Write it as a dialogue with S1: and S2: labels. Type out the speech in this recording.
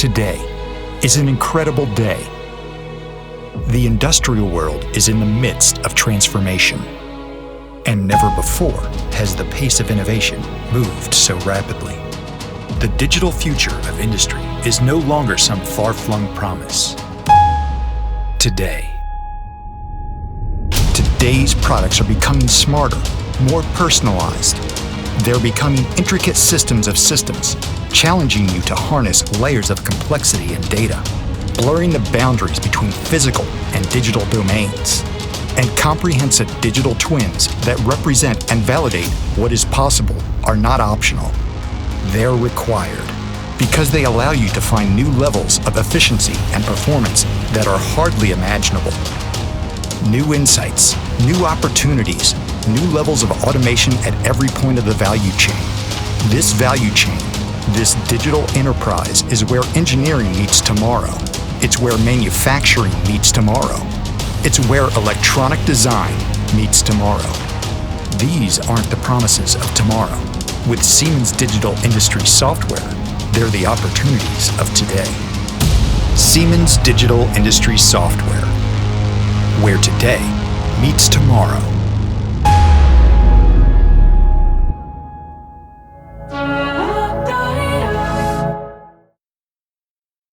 S1: Today is an incredible day. The industrial world is in the midst of transformation, and never before has the pace of innovation moved so rapidly. The digital future of industry is no longer some far-flung promise. Today's products are becoming smarter, more personalized. They're becoming intricate systems of systems, challenging you to harness layers of complexity and data, blurring the boundaries between physical and digital domains, and comprehensive digital twins that represent and validate what is possible are not optional. They're required because they allow you to find new levels of efficiency and performance that are hardly imaginable. New insights, new opportunities, new levels of automation at every point of the value chain. This value chain, this digital enterprise, is where engineering meets tomorrow. It's where manufacturing meets tomorrow. It's where electronic design meets tomorrow. These aren't the promises of tomorrow. With Siemens Digital Industries Software, they're the opportunities of today. Siemens Digital Industries Software, where today meets tomorrow.